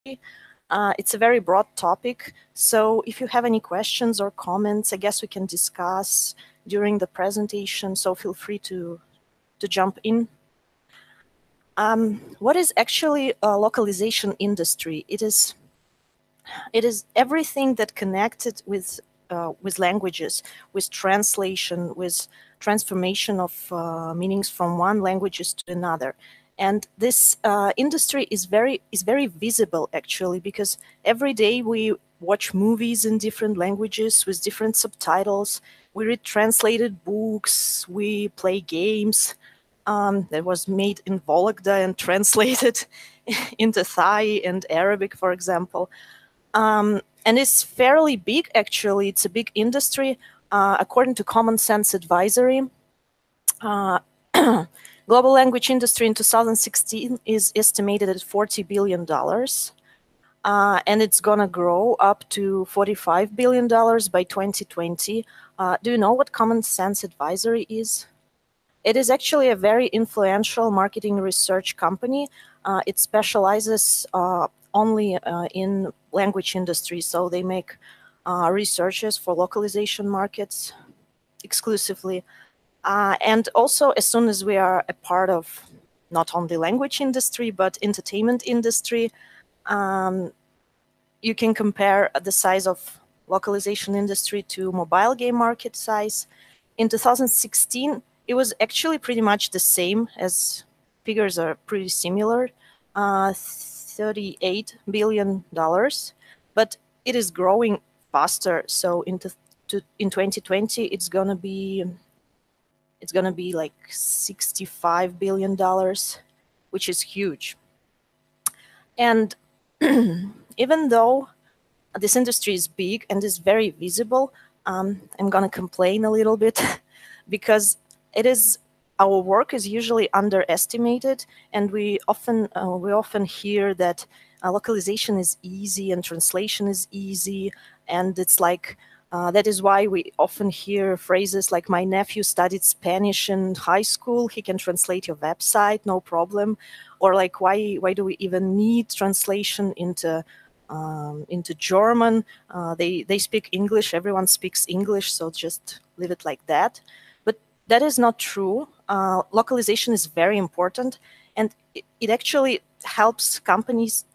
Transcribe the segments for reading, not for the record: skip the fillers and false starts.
It's a very broad topic, so if you have any questions or comments, I guess we can discuss during the presentation, so feel free to jump in. What is actually a localization industry? It is everything that connected with languages, with translation, with transformation of meanings from one languages to another. And this industry is very visible, actually, because every day we watch movies in different languages with different subtitles. We read translated books. We play games that was made in Vologda and translated into Thai and Arabic, for example. And it's fairly big, actually. It's a big industry. According to Common Sense Advisory, global language industry in 2016 is estimated at $40 billion. And it's going to grow up to $45 billion by 2020. Do you know what Common Sense Advisory is? It is actually a very influential marketing research company. It specializes only in language industry, so they make researches for localization markets exclusively. And also, as soon as we are a part of not only language industry, but entertainment industry, you can compare the size of localization industry to mobile game market size. In 2016, it was actually pretty much the same, as figures are pretty similar, $38 billion, but it is growing faster. So in 2020, it's gonna be like $65 billion, which is huge. And even though this industry is big and is very visible, I'm gonna complain a little bit because our work is usually underestimated, and we often hear that localization is easy and translation is easy, and it's like that is why we often hear phrases like, my nephew studied Spanish in high school, he can translate your website, no problem. Or like, why do we even need translation into German? They speak English, everyone speaks English, so just leave it like that. But that is not true. Localization is very important, and it actually helps companies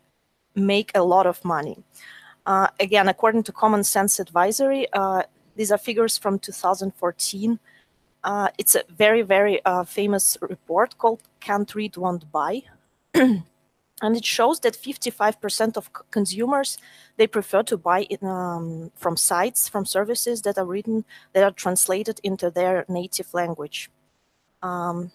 make a lot of money. Again, according to Common Sense Advisory, these are figures from 2014. It's a very, very famous report called Can't Read, Won't Buy. And it shows that 55% of consumers, they prefer to buy from sites, from services that are translated into their native language. Do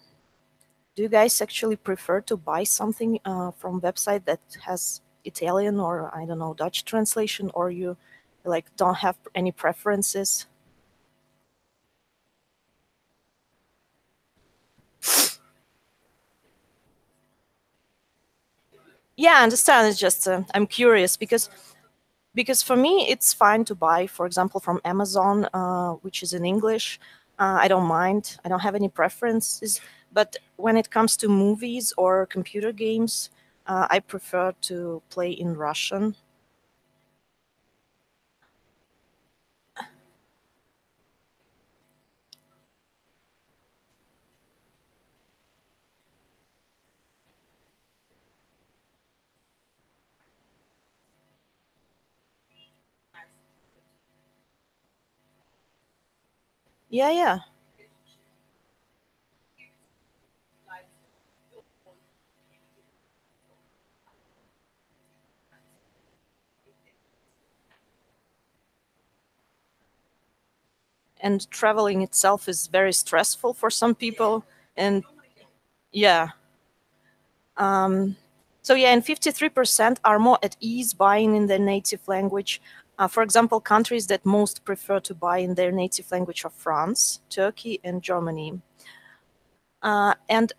you guys actually prefer to buy something from website that has Italian or, I don't know, Dutch translation, or you like don't have any preferences? Yeah, I understand. It's just I'm curious because for me it's fine to buy, for example, from Amazon, which is in English. I don't mind. I don't have any preferences. But when it comes to movies or computer games, I prefer to play in Russian. Yeah, yeah. And traveling itself is very stressful for some people. And yeah. So yeah, and 53% are more at ease buying in their native language. For example, countries that most prefer to buy in their native language are France, Turkey, and Germany. And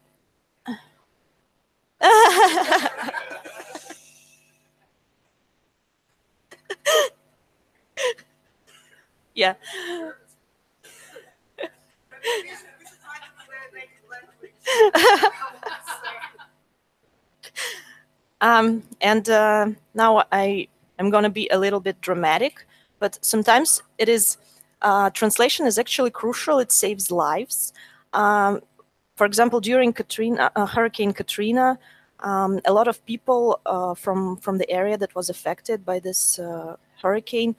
yeah. And now I'm going to be a little bit dramatic, but sometimes it is translation is actually crucial. It saves lives. For example, during Hurricane Katrina, a lot of people from the area that was affected by this hurricane,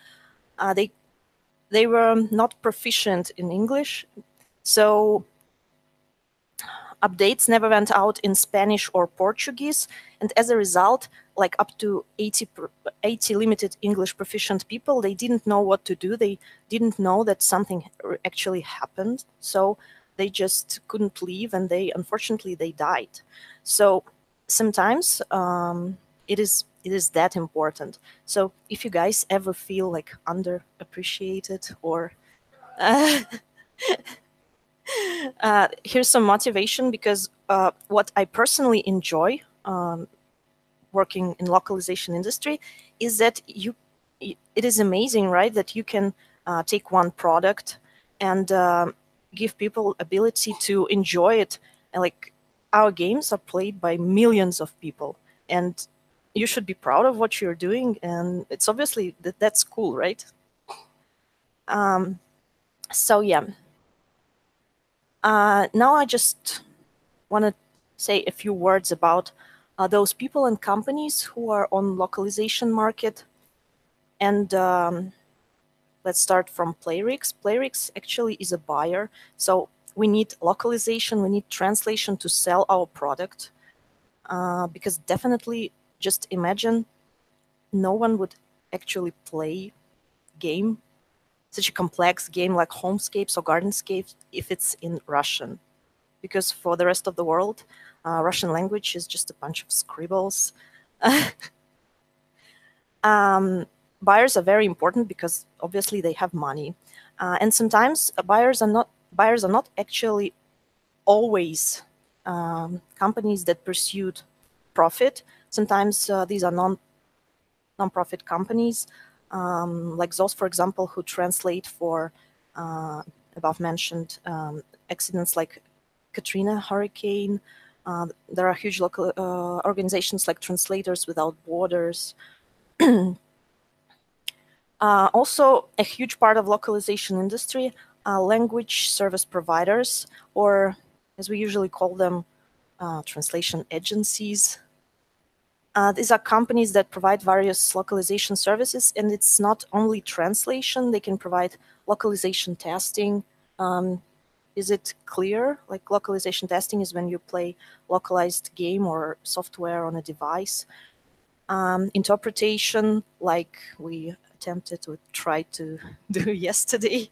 they were not proficient in English, so updates never went out in Spanish or Portuguese, and as a result, like up to 80 limited English proficient people, they didn't know what to do. They didn't know that something actually happened, so they just couldn't leave, and unfortunately they died. So sometimes it is that important. So if you guys ever feel like underappreciated or here's some motivation, because what I personally enjoy working in localization industry is that it is amazing, right? That you can take one product and give people ability to enjoy it. And like our games are played by millions of people, and you should be proud of what you're doing. And it's obviously that's cool, right? So yeah. Now I just want to say a few words about those people and companies who are on localization market. And let's start from Playrix. Playrix actually is a buyer. So we need localization, we need translation to sell our product. Because definitely, just imagine, no one would actually play game, such a complex game like Homescapes or Gardenscapes, if it's in Russian. Because for the rest of the world, Russian language is just a bunch of scribbles. Buyers are very important because obviously they have money, and sometimes buyers are not actually always companies that pursued profit. Sometimes these are non-profit companies, like those, for example, who translate for above mentioned accidents like Katrina hurricane. There are huge local organizations like Translators Without Borders. Also, a huge part of localization industry, language service providers, or as we usually call them, translation agencies. These are companies that provide various localization services, and it's not only translation. They can provide localization testing. Is it clear? Like localization testing is when you play localized game or software on a device. Interpretation, like we attempted to try to do yesterday.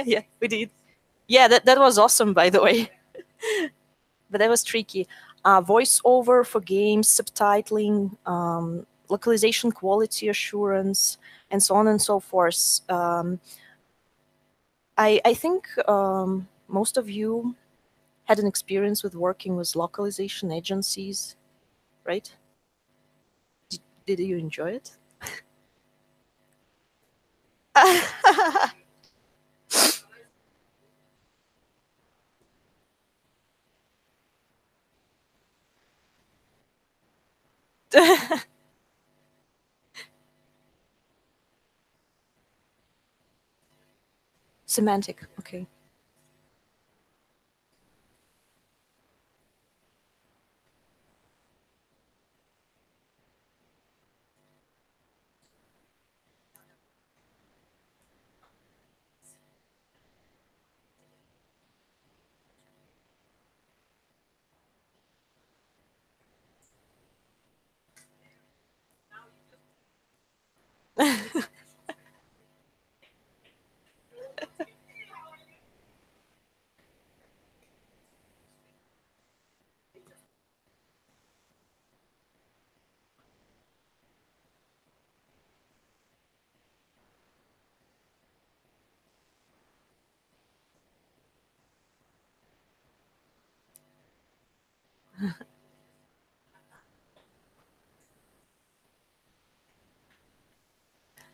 Yeah, we did. Yeah, that was awesome, by the way. But that was tricky. Voiceover for games, subtitling, localization quality assurance, and so on and so forth. I think most of you had an experience with working with localization agencies, right? Did you enjoy it? Semantic, okay.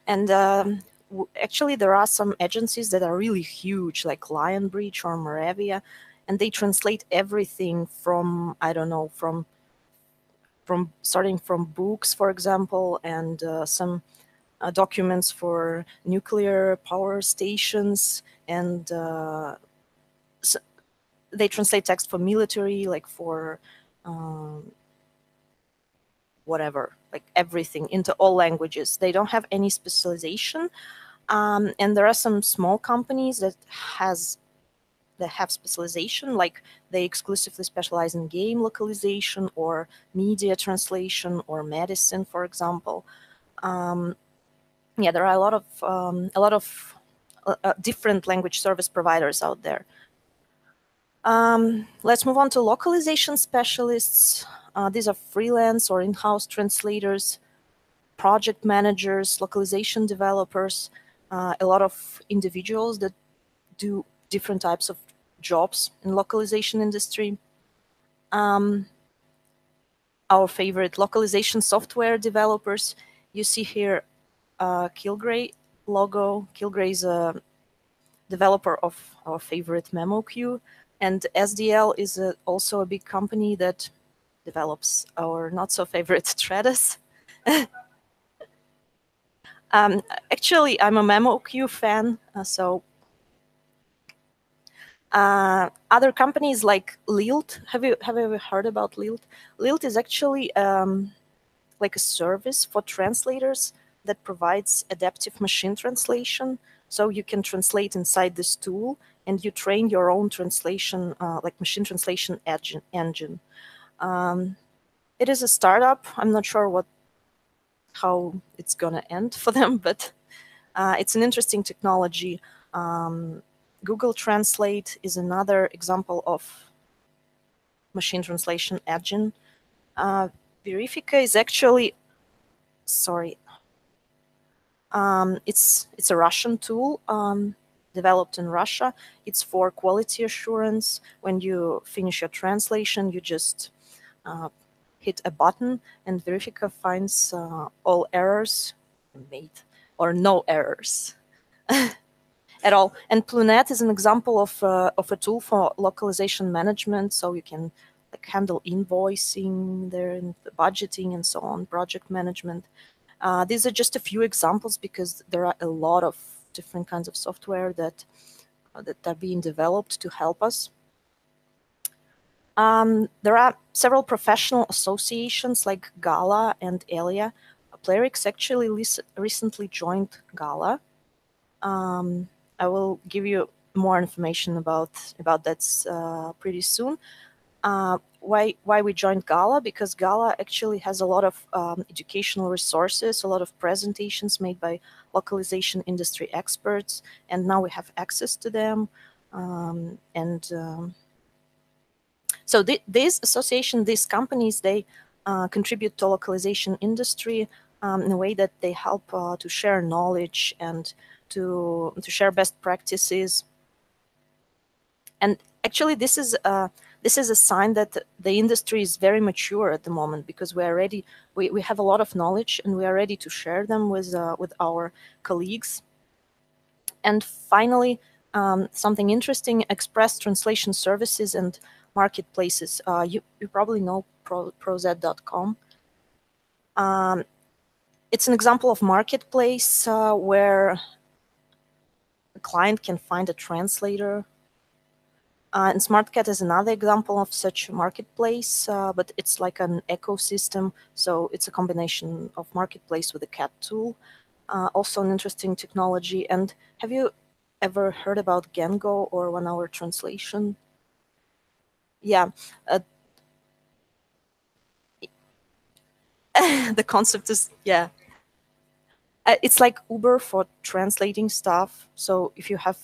And actually, there are some agencies that are really huge, like Lionbridge or Moravia, and they translate everything from, I don't know, from starting from books, for example, and some documents for nuclear power stations, and they translate text for military, like for whatever, like everything into all languages. They don't have any specialization, and there are some small companies that have specialization, like they exclusively specialize in game localization or media translation or medicine, for example. Yeah, there are a lot of different language service providers out there. Let's move on to localization specialists. These are freelance or in-house translators, project managers, localization developers, a lot of individuals that do different types of jobs in localization industry. Our favorite localization software developers. You see here Kilgray logo. Kilgray is a developer of our favorite memo queue, and SDL is also a big company that develops our not so favorite Stratus. Actually, I'm a memo queue fan, so other companies like Lilt. Have you ever heard about Lilt? Lilt is actually like a service for translators that provides adaptive machine translation. So you can translate inside this tool, and you train your own translation, like machine translation engine. It is a startup. I'm not sure how it's gonna end for them, but it's an interesting technology. Google Translate is another example of machine translation engine. Verifica is actually, sorry, it's a Russian tool developed in Russia. It's for quality assurance. When you finish your translation, you just hit a button, and Verifica finds all errors made or no errors at all. And Plunet is an example of a tool for localization management, so you can like handle invoicing there and the budgeting and so on, project management. These are just a few examples because there are a lot of different kinds of software that are being developed to help us. There are several professional associations like Gala and Elia. Playrix actually recently joined Gala. I will give you more information about that pretty soon. Why we joined Gala? Because Gala actually has a lot of educational resources, a lot of presentations made by localization industry experts, and now we have access to them. So this association, these companies, they contribute to localization industry in a way that they help to share knowledge and to share best practices. And actually, this is a sign that the industry is very mature at the moment, because we are ready. We have a lot of knowledge, and we are ready to share them with our colleagues. And finally, something interesting: express translation services and marketplaces. You probably know prozed.com. It's an example of marketplace where a client can find a translator. And SmartCat is another example of such a marketplace, but it's like an ecosystem. So it's a combination of marketplace with a cat tool. Also an interesting technology. And have you ever heard about Gengo or 1 hour translation? Yeah. The concept is, yeah. It's like Uber for translating stuff. So if you have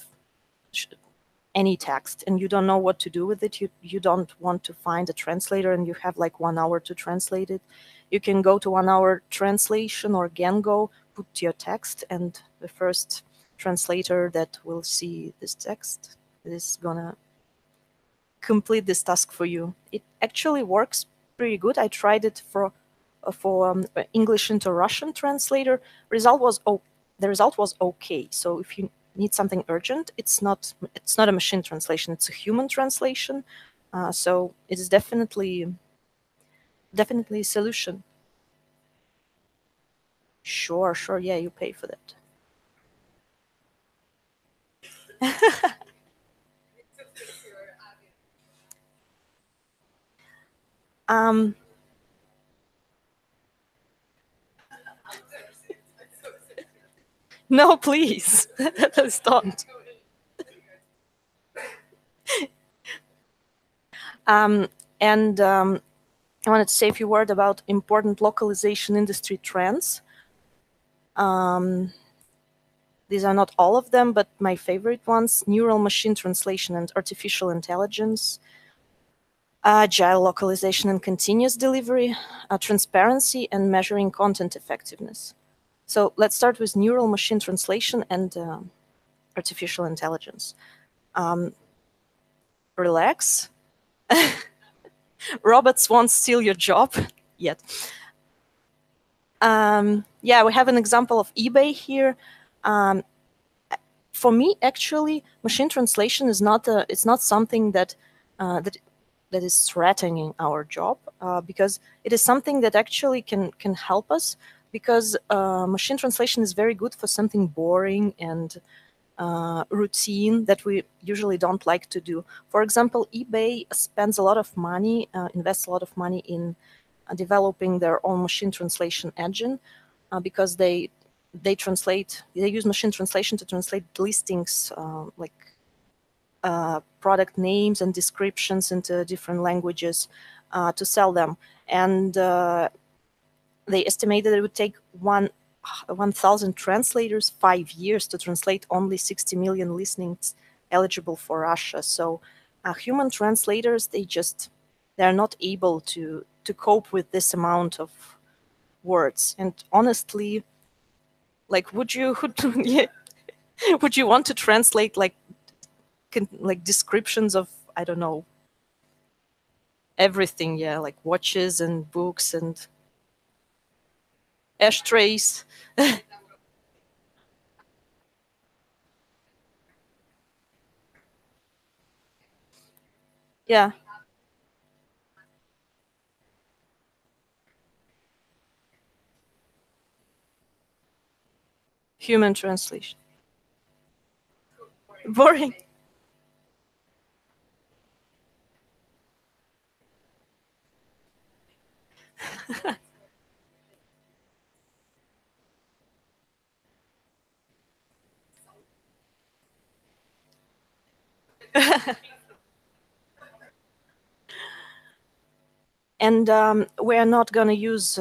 any text and you don't know what to do with it, you don't want to find a translator and you have like 1 hour to translate it, you can go to 1 hour translation or Gengo, put your text, and the first translator that will see this text is gonna complete this task for you. It actually works pretty good. I tried it for English into Russian translator. The result was okay. So if you need something urgent, it's not a machine translation, it's a human translation. So it is definitely definitely solution. Sure, sure. Yeah, you pay for that. Um, no, please. Please don't. Um, and I wanted to say a few words about important localization industry trends. Um, these are not all of them, but my favorite ones: neural machine translation and artificial intelligence, agile localization and continuous delivery, transparency, and measuring content effectiveness. So let's start with neural machine translation and artificial intelligence. Relax. Robots won't steal your job yet. Yeah, we have an example of eBay here. For me, actually, machine translation is not it's not something that that is threatening our job, because it is something that actually can help us, because machine translation is very good for something boring and routine that we usually don't like to do. For example, eBay spends a lot of money, invests a lot of money in developing their own machine translation engine, because they use machine translation to translate listings, like product names and descriptions into different languages, to sell them. And they estimated it would take 1,000 translators 5 years to translate only 60 million listings eligible for Russia. So human translators, they're not able to cope with this amount of words. And honestly, like, yeah, would you want to translate like descriptions of, I don't know, everything? Yeah, like watches and books and ashtrays. Yeah, human translation. Boring. And we're not going to use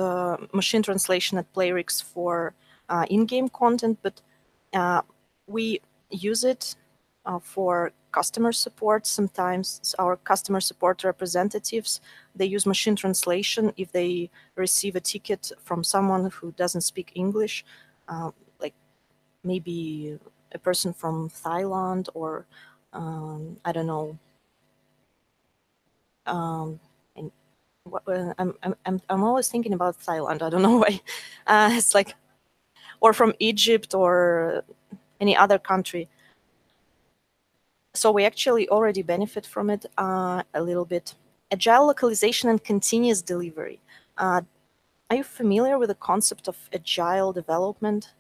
machine translation at Playrix for in-game content, but we use it for customer support. Sometimes our customer support representatives, they use machine translation if they receive a ticket from someone who doesn't speak English, like maybe a person from Thailand, or I don't know. Um, I'm always thinking about Thailand. I don't know why. It's like, or from Egypt or any other country. So we actually already benefit from it a little bit. Agile localization and continuous delivery. Are you familiar with the concept of agile development?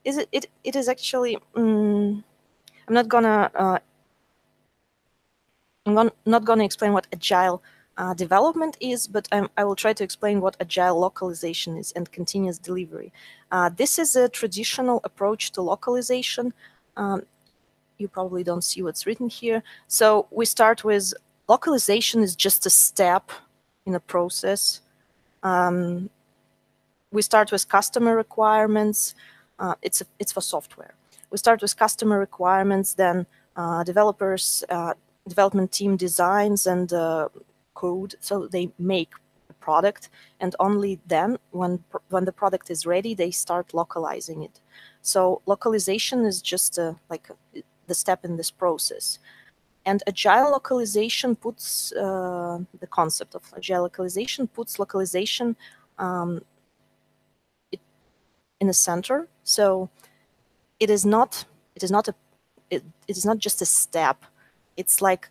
Is it is actually. I'm not gonna not going to explain what agile development is, but I will try to explain what agile localization is and continuous delivery. This is a traditional approach to localization. Um, you probably don't see what's written here. So we start with localization is just a step in a process. We start with customer requirements. It's for software. We start with customer requirements, then developers development team designs and code, so they make a product, and only then, when the product is ready, they start localizing it. So localization is just like the step in this process. And agile localization puts the concept of agile localization puts localization um, in the center. So it is not it is not a it is not just a step. It's like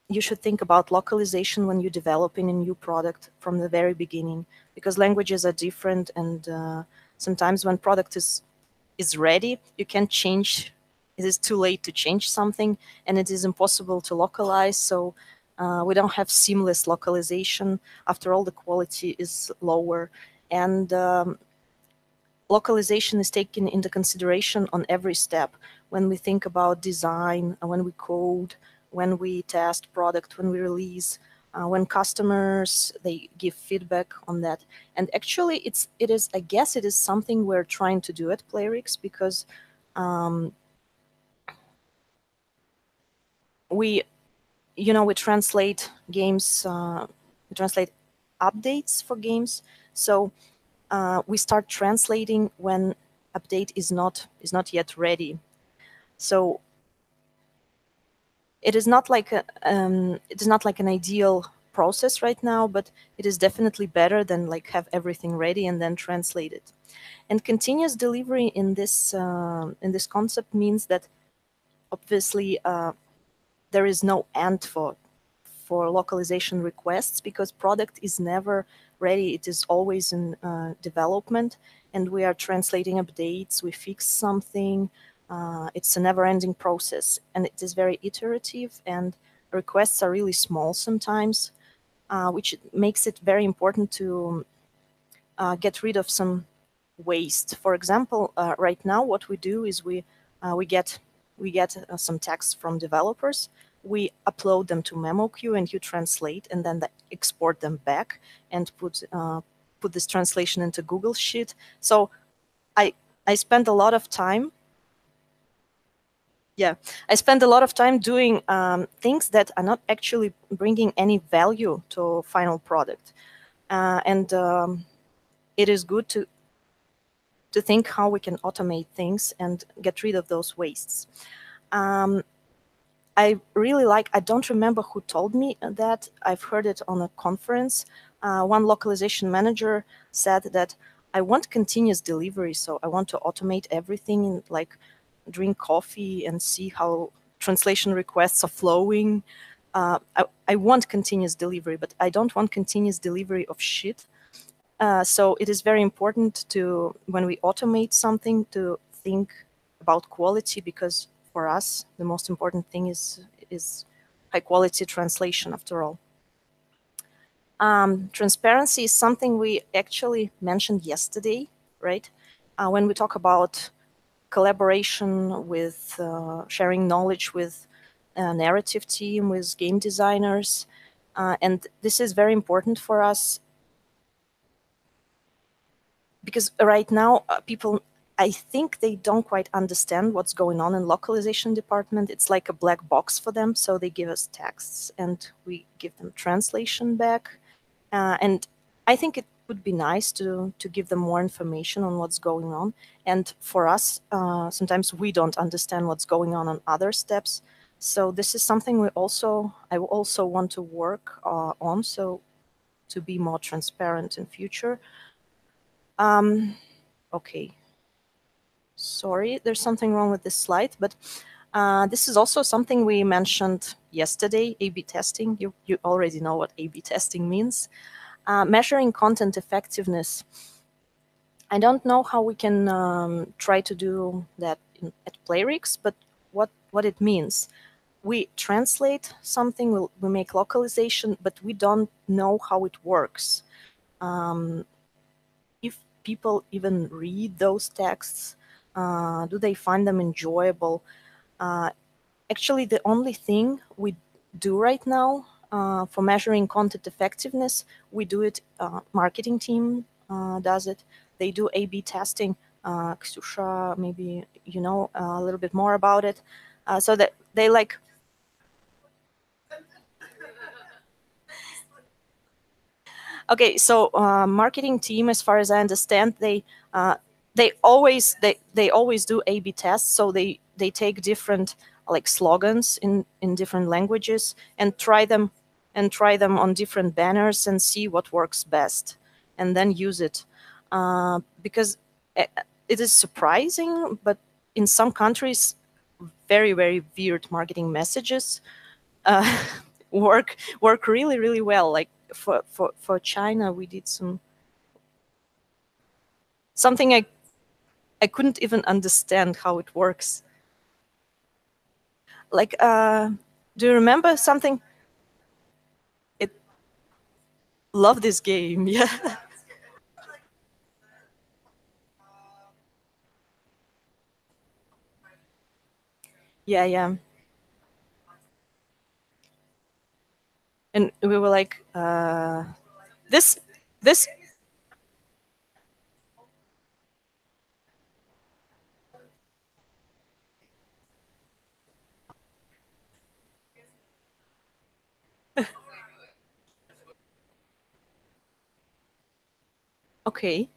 you should think about localization when you're developing a new product from the very beginning, because languages are different, and sometimes when product is ready, you can change. It is too late to change something, and it is impossible to localize. So we don't have seamless localization. After all, the quality is lower, and localization is taken into consideration on every step when we think about design, when we code, when we test product, when we release, when customers they give feedback on that. And actually, it is I guess it is something we're trying to do at Playrix, because um, we we translate games, we translate updates for games. So we start translating when update is not yet ready. So it is not like it is not like an ideal process right now, but it is definitely better than like have everything ready and then translate it. And continuous delivery in this concept means that obviously there is no end for localization requests, because product is never ready. It is always in development, and we are translating updates. We fix something. It's a never-ending process, and it is very iterative, and requests are really small sometimes, which makes it very important to get rid of some waste. For example, right now, what we do is we get some text from developers. We upload them to MemoQ, and you translate, and then export them back and put this translation into Google Sheet. So I I spend a lot of time. Yeah, I spend a lot of time doing things that are not actually bringing any value to final product, and it is good to think how we can automate things and get rid of those wastes. Um, I really like, I don't remember who told me that. I've heard it on a conference. One localization manager said that I want continuous delivery, so I want to automate everything, and like drink coffee and see how translation requests are flowing. I want continuous delivery, but I don't want continuous delivery of shit. So it is very important to, when we automate something, to think about quality, because for us the most important thing is high quality translation after all. Transparency is something we actually mentioned yesterday, right? When we talk about collaboration with sharing knowledge with a narrative team, with game designers, and this is very important for us, because right now people, I think they don't quite understand what's going on in localization department. It's like a black box for them. So they give us texts and we give them translation back. And I think it would be nice to give them more information on what's going on. And for us, sometimes we don't understand what's going on other steps. So this is something I also want to work on, so to be more transparent in future. Okay. Sorry, there's something wrong with this slide, but this is also something we mentioned yesterday, A/B testing. You already know what A/B testing means. Measuring content effectiveness. I don't know how we can try to do that at Playrix, but what it means. We translate something, we make localization, but we don't know how it works. If people even read those texts, do they find them enjoyable? Actually, the only thing we do right now for measuring content effectiveness, we do it, marketing team does it. They do A/B testing. Ksyusha, maybe you know a little bit more about it. So that they like, okay, so marketing team, as far as I understand, they always do A/B tests. So they take different like slogans in different languages and try them on different banners and see what works best, and then use it. Because it is surprising, but in some countries, very weird marketing messages. Uh, work really really well. Like for China, we did something I couldn't even understand how it works. Like, do you remember something? It love this game. Yeah, yeah, yeah. And we were like, this, this. Okay,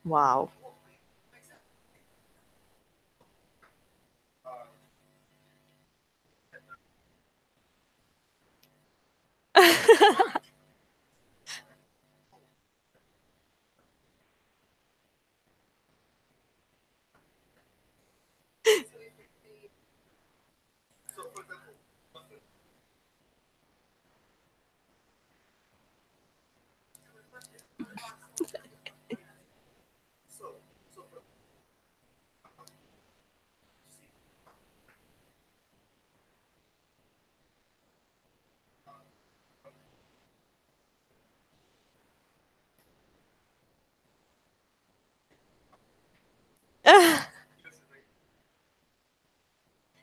wow.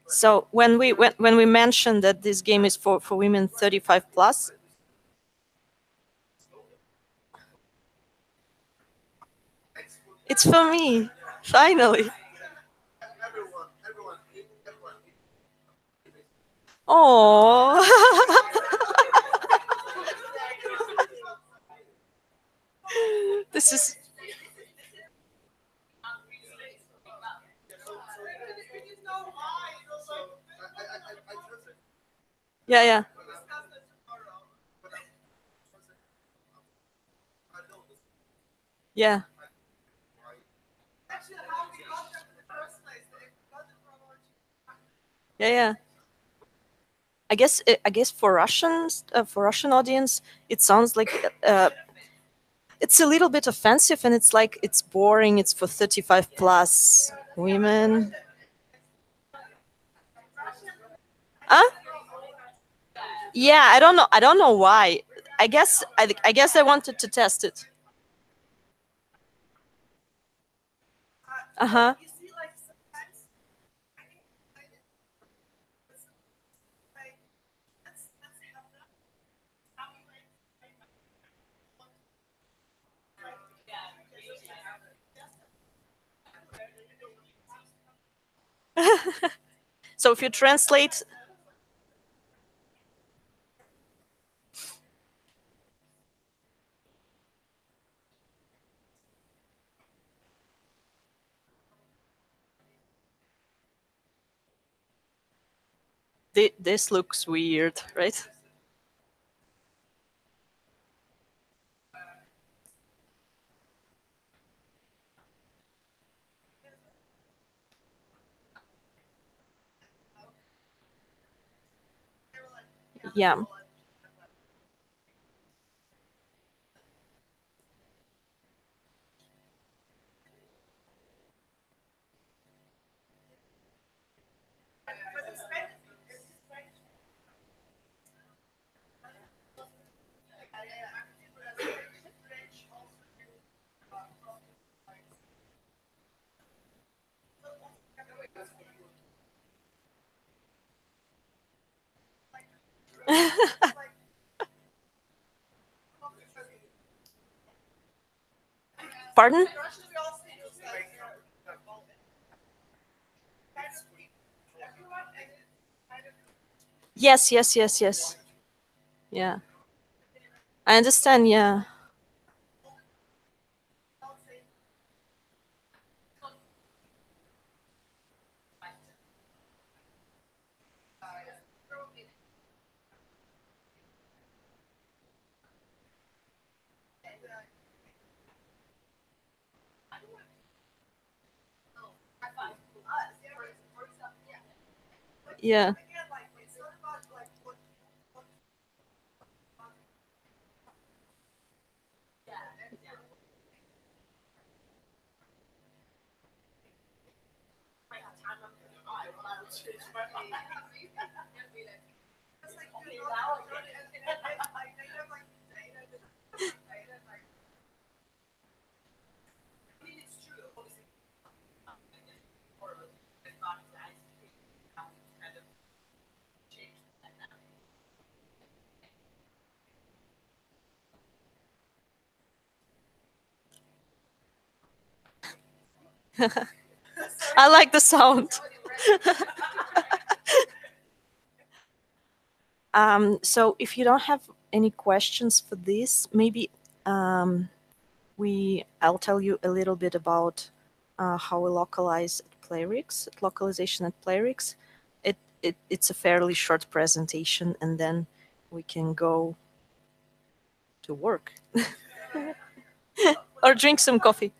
So when we mentioned that this game is for women 35 plus, it's for me. Finally. Oh. This is yeah, yeah. Yeah. Yeah, yeah. I guess for Russians, for Russian audience, it sounds like it's a little bit offensive, and it's like it's boring. It's for 35 plus women. Huh? Yeah, I don't know. I don't know why. I guess I wanted to test it. Uh huh. So if you translate, this looks weird, right? Yeah. Pardon? Yes, yes, yes, yes. Yeah. I understand. Yeah. Yeah. I like the sound. So if you don't have any questions for this, maybe um, I'll tell you a little bit about how we localize at Playrix, at localization at Playrix. It's a fairly short presentation, and then we can go to work or drink some coffee.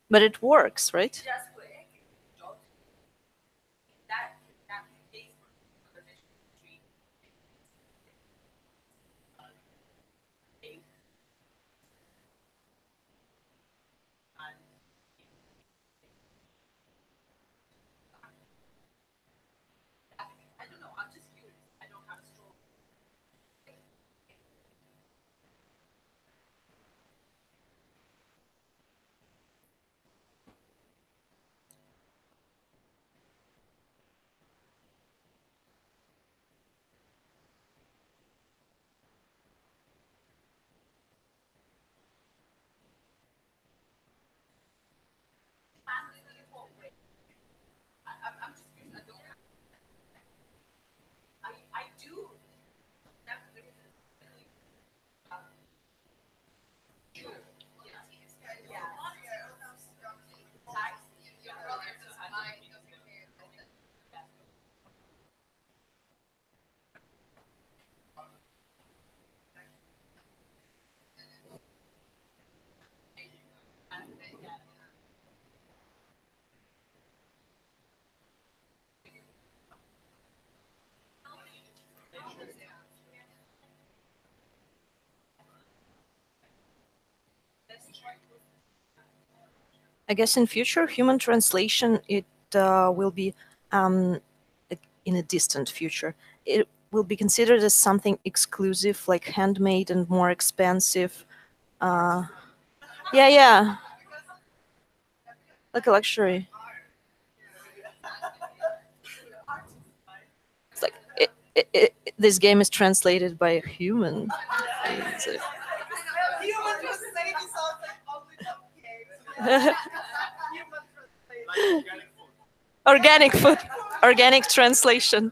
But it works, right? I guess in future, human translation, it will be um, in a distant future. It will be considered as something exclusive, like handmade and more expensive. Uh, yeah, yeah, like a luxury. It's like this game is translated by a human. It's organic food, organic translation.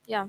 Yeah.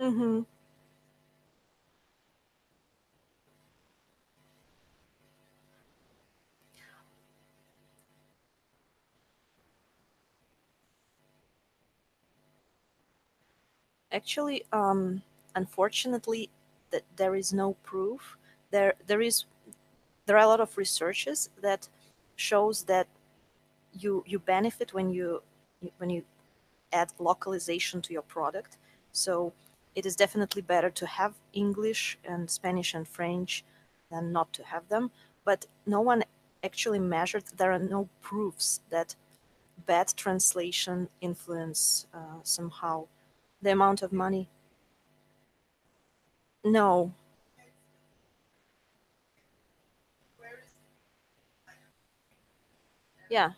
Mm-hmm. Actually, unfortunately, that there is no proof. There are a lot of researches that shows that you benefit when you add localization to your product. So it is definitely better to have English and Spanish and French than not to have them. But no one actually measured. There are no proofs that bad translation influence somehow the amount of money. No. Yeah.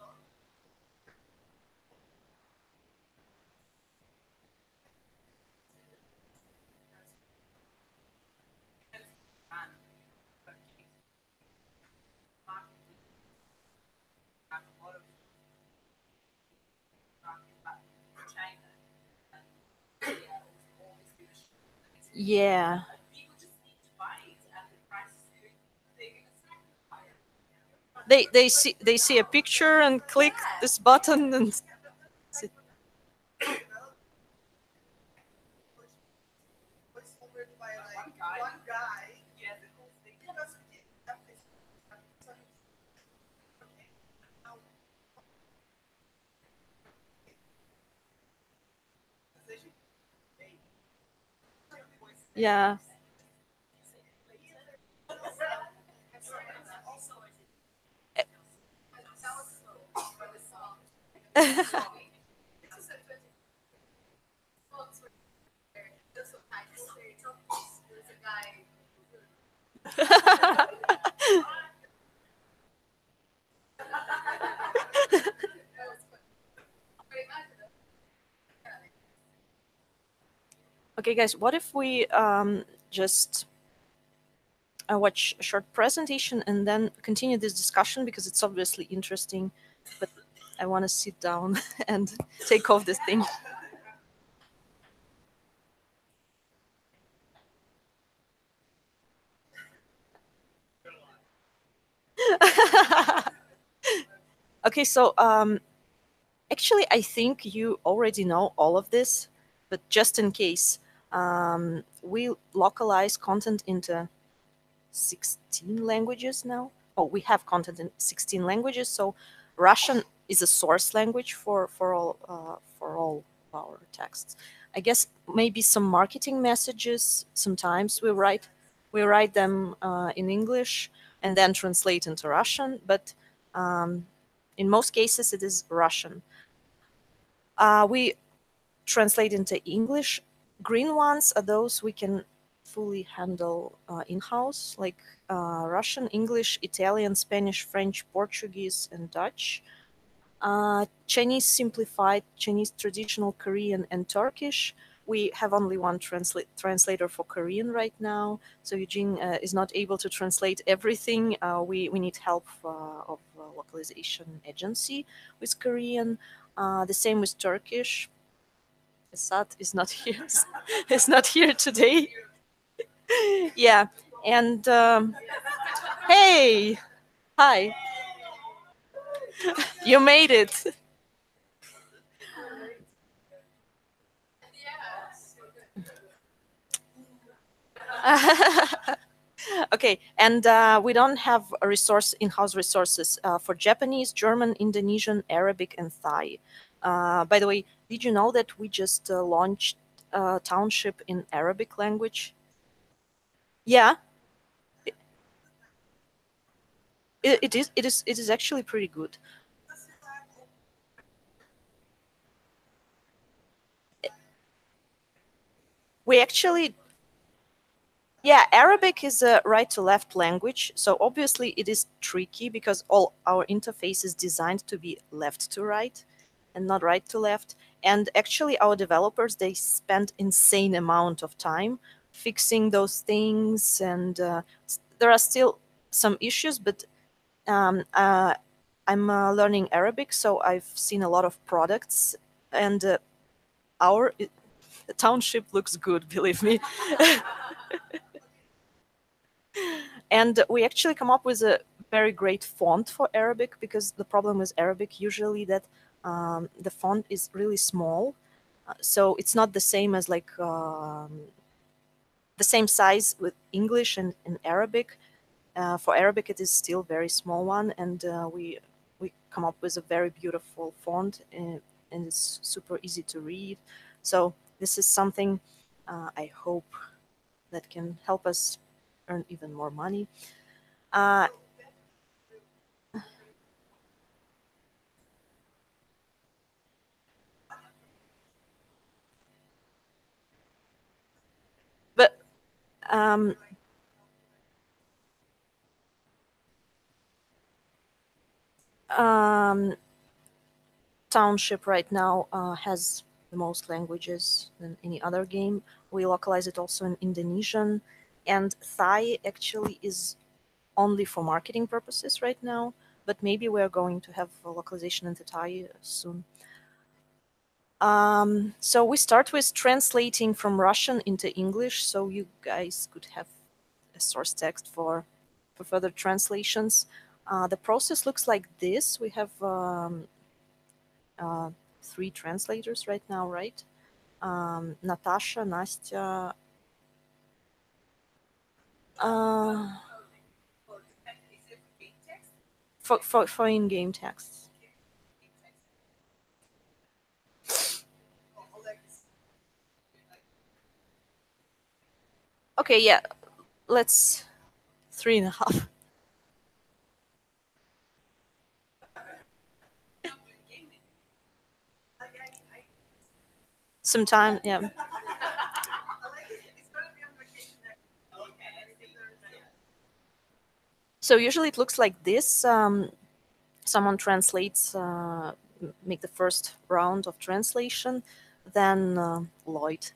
Yeah. They see a picture and click this button and s- yeah. Okay, guys, what if we just watch a short presentation and then continue this discussion because it's obviously interesting, but I want to sit down and take off this thing. Okay, so actually, I think you already know all of this, but just in case, we localize content into 16 languages now. Oh, we have content in 16 languages. So Russian is a source language for all our texts. I guess maybe some marketing messages. Sometimes we write them in English and then translate into Russian. But um, in most cases, it is Russian. We translate into English. Green ones are those we can fully handle in-house, like Russian, English, Italian, Spanish, French, Portuguese, and Dutch. Chinese simplified, Chinese traditional, Korean, and Turkish. we have only one translator for Korean right now. So Eugene is not able to translate everything. We need help of localization agency with Korean. The same with Turkish. Esat is not here. Is not here today. Yeah, and hey, hi, you made it. Okay, and we don't have a in-house resources for Japanese, German, Indonesian, Arabic, and Thai. By the way, did you know that we just launched a township in Arabic language? Yeah, it is. It is actually pretty good. We actually, yeah, Arabic is a right to left language, so obviously it is tricky because all our interface is designed to be left to right and not right to left. And actually our developers, they spend insane amount of time fixing those things, and there are still some issues, but um, uh, I'm learning Arabic, so I've seen a lot of products, and the township looks good, believe me. And we actually come up with a very great font for Arabic, because the problem with Arabic usually that the font is really small. So it's not the same as like the same size with English and Arabic. For Arabic, it is still very small one, and we come up with a very beautiful font, and it's super easy to read. So this is something I hope that can help us earn even more money. Uh, but um, um, Township right now has the most languages than any other game. We localize it also in Indonesian, and Thai actually is only for marketing purposes right now. But maybe we're going to have a localization into Thai soon. So we start with translating from Russian into English, so you guys could have a source text for further translations. The process looks like this. We have uh, three translators right now, right? Natasha, Nastya, uh, for in-game texts. Okay, yeah, let's 3.5. Sometime, yeah. So usually it looks like this. Someone translates, make the first round of translation, then Lloyd.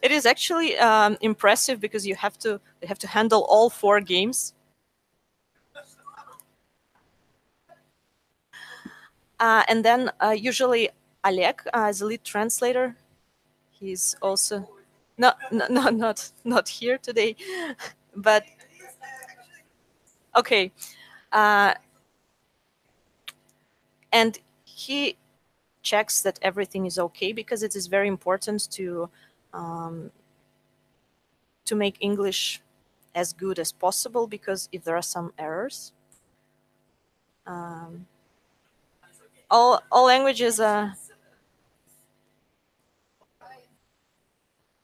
It is actually impressive because you have to handle all four games. And then usually Oleg as a lead translator. He's also no, not here today, but okay. Uh, and he checks that everything is okay, because it is very important um, to make English as good as possible, because if there are some errors, um, all languages.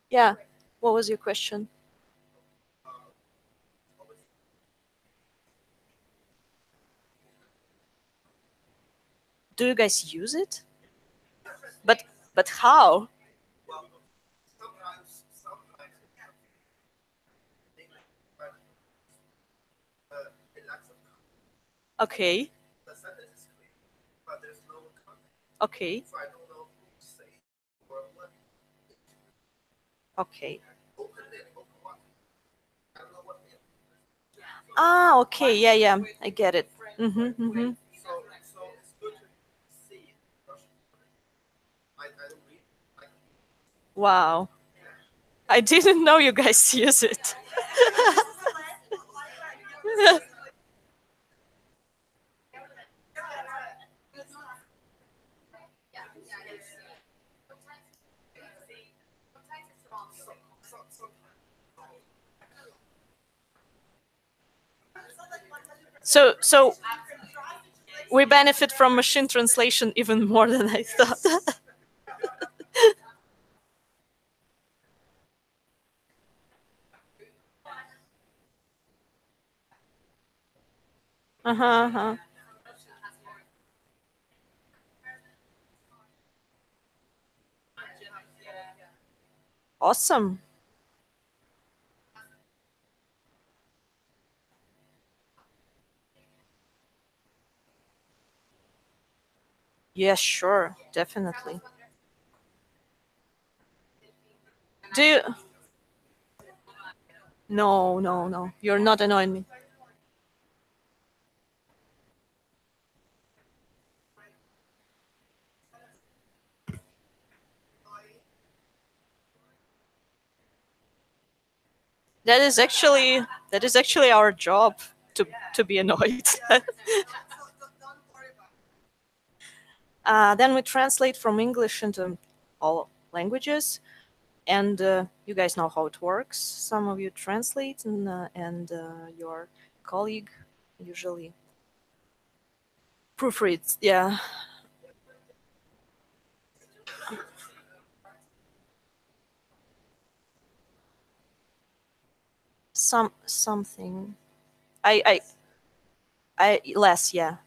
Yeah. What was your question? Do you guys use it? But but how? Okay. Okay. Okay. Ah, okay. Yeah, yeah. I get it. Mm-hmm, mm-hmm. Wow. I didn't know you guys use it. So we benefit from machine translation even more than I thought. Uh-huh, uh-huh. Awesome. Yeah, sure. Definitely. Do you? No, no, no. You're not annoying me. That is actually that is actually our job to be annoyed. Then we translate from English into all languages, and you guys know how it works. Some of you translate, and your colleague usually proofreads. Yeah, something. I less. Yeah.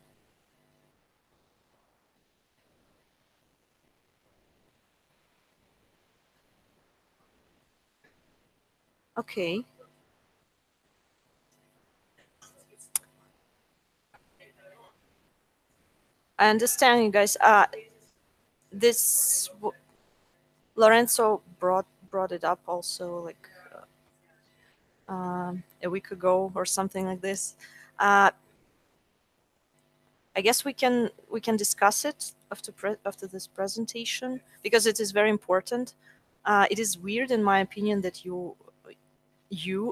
Okay, I understand you guys. This Lorenzo brought it up also like a week ago or something like this. Uh, I guess we can discuss it after this presentation because it is very important. It is weird, in my opinion, that you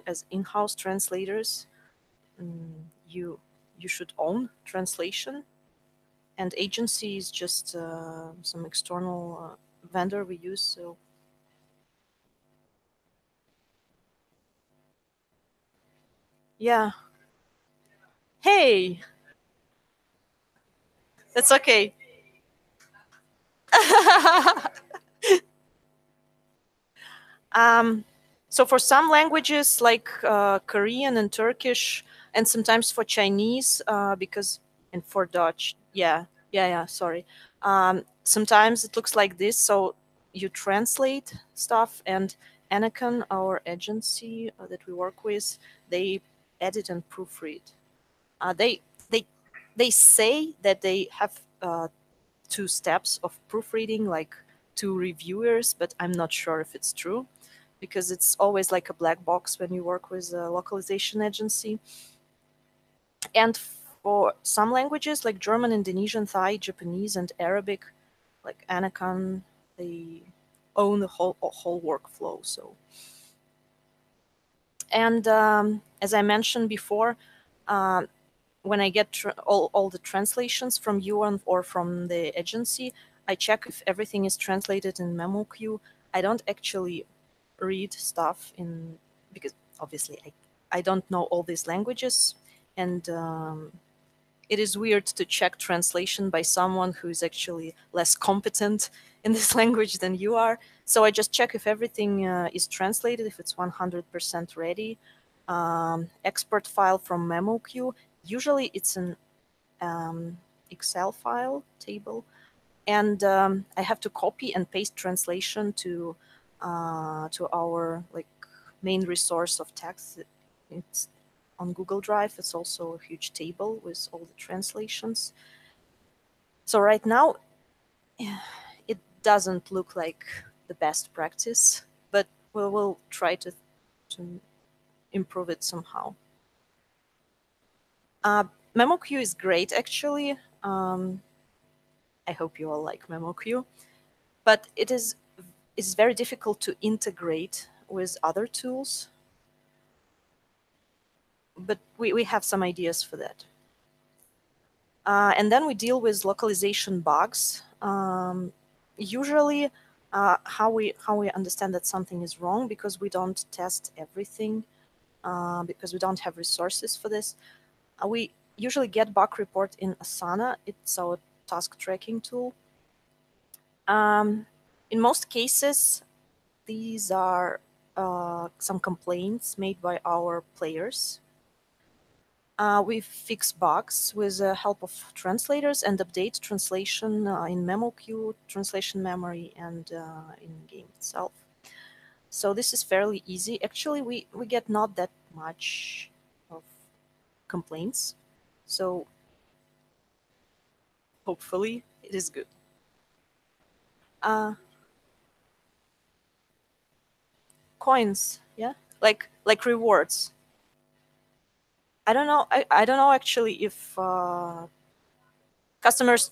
as in-house translators, mm, you you should own translation, and agency is just some external vendor we use. So yeah, hey, that's okay. Um, so for some languages like Korean and Turkish, and sometimes for Chinese, because and for Dutch, yeah, yeah, yeah. Sorry. Sometimes it looks like this. So you translate stuff, and Anakin, our agency that we work with, they edit and proofread. They they they say that they have two steps of proofreading, like two reviewers, but I'm not sure if it's true because it's always like a black box when you work with a localization agency. And for some languages like German, Indonesian, Thai, Japanese, and Arabic, like Anakan, they own the whole workflow. So, and as I mentioned before, uh, when I get all the translations from you or from the agency, I check if everything is translated in memo queue. I don't actually read stuff in because obviously I don't know all these languages, and it is weird to check translation by someone who is actually less competent in this language than you are. So I just check if everything is translated, if it's 100% ready. Export file from memo queue. Usually it's an Excel file table, and I have to copy and paste translation to our like main resource of text. It's on Google Drive. It's also a huge table with all the translations. So right now, it doesn't look like the best practice, but we will try to improve it somehow. Uh, MemoQ is great, actually. I hope you all like MemoQ, but it's very difficult to integrate with other tools. But we have some ideas for that. And then we deal with localization bugs. Usually, how we understand that something is wrong, because we don't test everything, because we don't have resources for this. We usually get bug report in Asana. It's our task tracking tool. In most cases, these are some complaints made by our players. We fix bugs with the help of translators and update translation in MemoQ, translation memory, and in game itself. So this is fairly easy. Actually, we get not that much of complaints. So hopefully it is good. Uh, Coins, yeah, like rewards. I don't know. I don't know actually if customers.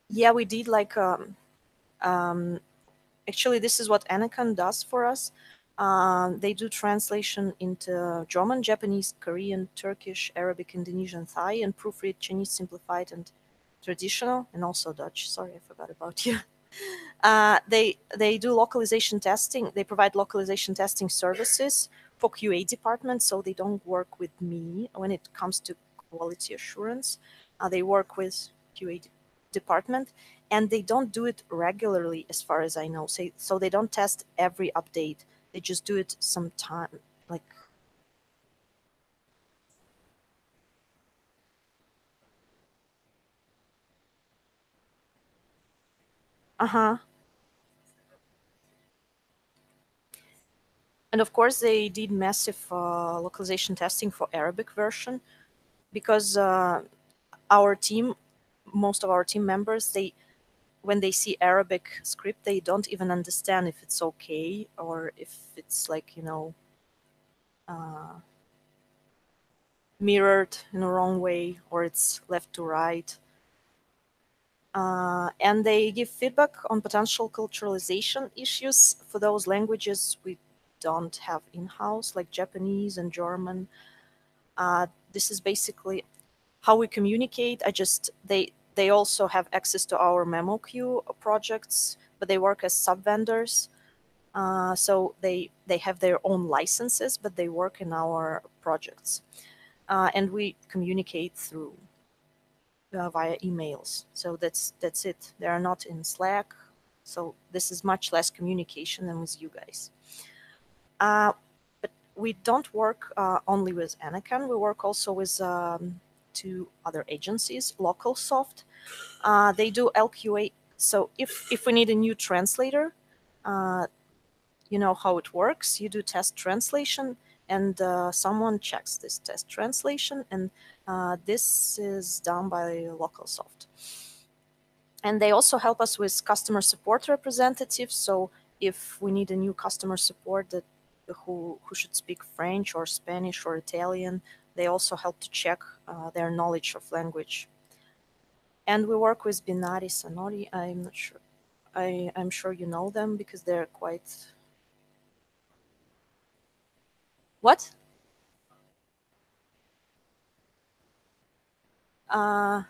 Yeah, we did like um, actually, this is what Anakin does for us. They do translation into German, Japanese, Korean, Turkish, Arabic, Indonesian, Thai, and proofread Chinese simplified and traditional, and also Dutch. Sorry, I forgot about you. They do localization testing. They provide localization testing services for QA departments, so they don't work with me when it comes to quality assurance. They work with department, and they don't do it regularly, as far as I know. So they don't test every update. They just do it sometime, like uh-huh. And of course, they did massive localization testing for Arabic version, because our team, most of our team members, they when they see Arabic script, they don't even understand if it's okay, or if it's like, uh, mirrored in a wrong way, or it's left to right. And they give feedback on potential culturalization issues for those languages we don't have in-house, like Japanese and German. This is basically how we communicate. They also have access to our MemoQ projects, but they work as sub vendors. So they have their own licenses, but they work in our projects, and we communicate through via emails. So that's it. They are not in Slack, so this is much less communication than with you guys. Uh, but we don't work only with Anakin. We work also with two other agencies, Localsoft. They do LQA. So if we need a new translator, uh, you know how it works. You do test translation, and someone checks this test translation, and this is done by Localsoft. And they also help us with customer support representatives. So if we need a new customer support that who should speak French or Spanish or Italian, they also help to check their knowledge of language. And we work with Binari Sonori. I'm not sure. I'm sure you know them because they're quite. What? Uh,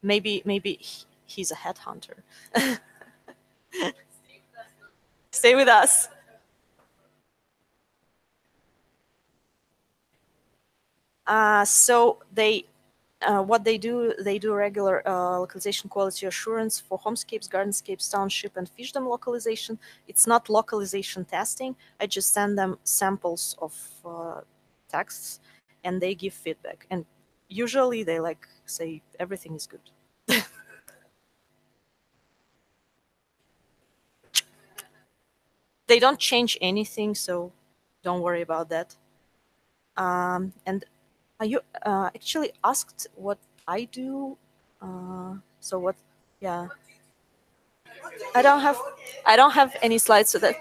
maybe he's a headhunter. Stay with us. So what they do regular localization quality assurance for homescapes, gardenscapes, township, and fishdom localization. It's not localization testing. I just send them samples of texts, and they give feedback. And usually they like say everything is good. They don't change anything, so don't worry about that. And You actually asked what I do. So what? Yeah, I don't have I don't have any slides so that.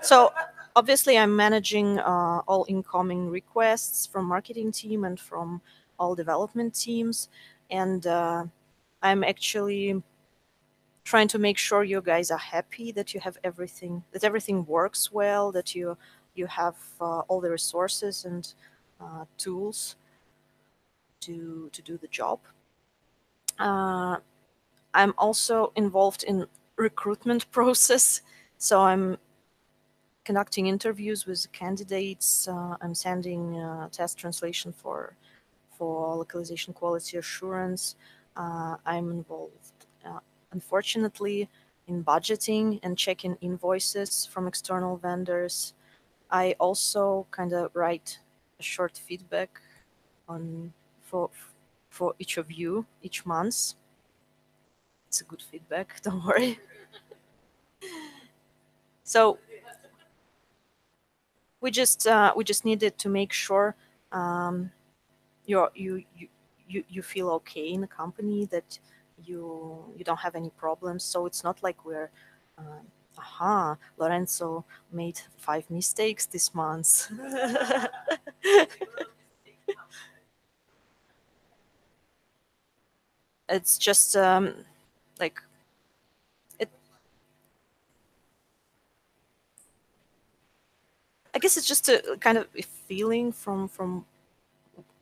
So obviously, I'm managing all incoming requests from marketing team and from all development teams, and I'm actually trying to make sure you guys are happy, that you have everything, that everything works well, that you have all the resources and tools to do the job. Uh, I'm also involved in recruitment process, so I'm conducting interviews with candidates. I'm sending test translation for localization quality assurance. I'm involved, unfortunately, in budgeting and checking invoices from external vendors. I also kind of write a short feedback on for for each of you each month. It's a good feedback. Don't worry. So we just needed to make sure um, you're, you feel okay in the company, that you don't have any problems. So it's not like we're aha, Lorenzo made 5 mistakes this month. It's just like it. I guess it's just a kind of a feeling from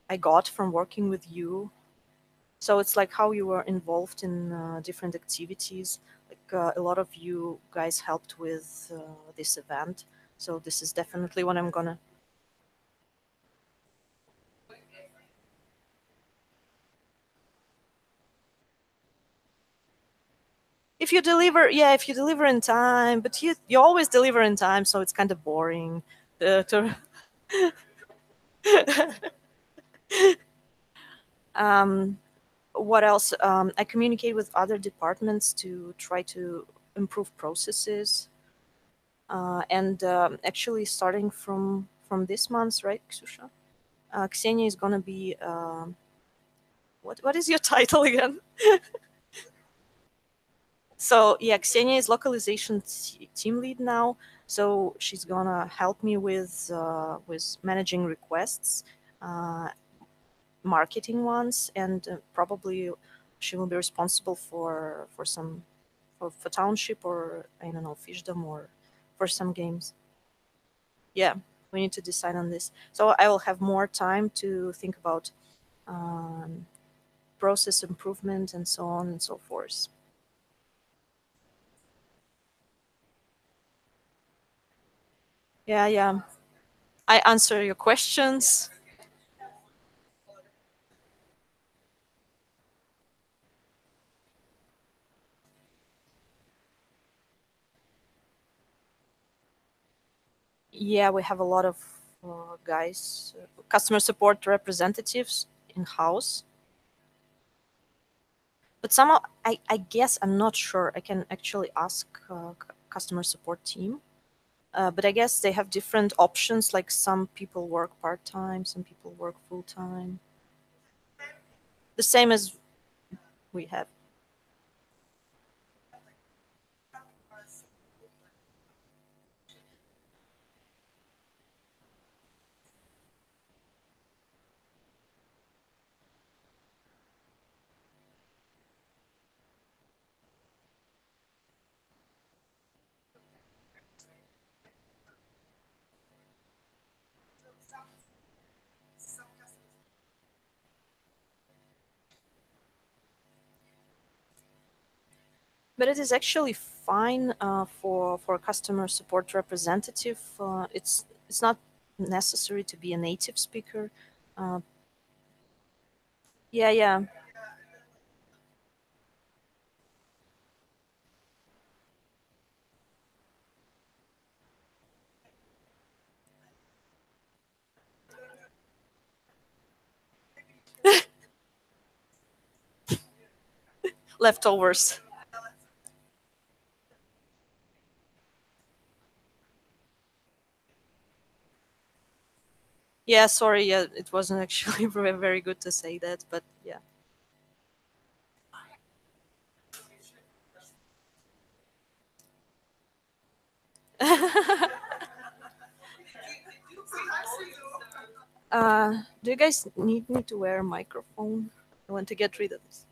I got from working with you. So it's like how you were involved in different activities. Like a lot of you guys helped with this event. So this is definitely what I'm gonna. If you deliver, yeah, if you deliver in time, but you always deliver in time, so it's kind of boring. To um, what else? I communicate with other departments to try to improve processes. And actually, starting from this month, right, Ksusha? Ksenia is gonna be what is your title again? So yeah, Ksenia is localization team lead now. So she's gonna help me with managing requests, uh, marketing ones, and probably she will be responsible for some for township, or I don't know, fishdom, or for some games. Yeah, we need to decide on this. So I will have more time to think about um, process improvement and so on and so forth. Yeah, yeah. I answer your questions. Yeah, we have a lot of guys, customer support representatives in house. But somehow, I guess I'm not sure. I can actually ask customer support team. But I guess they have different options. Like some people work part time, some people work full time. The same as we have. But it is actually fine for a customer support representative. It's not necessary to be a native speaker. Uh, yeah, yeah, leftovers. Yeah, sorry. Yeah, it wasn't actually very good to say that, but yeah. Do you guys need me to wear a microphone? I want to get rid of this.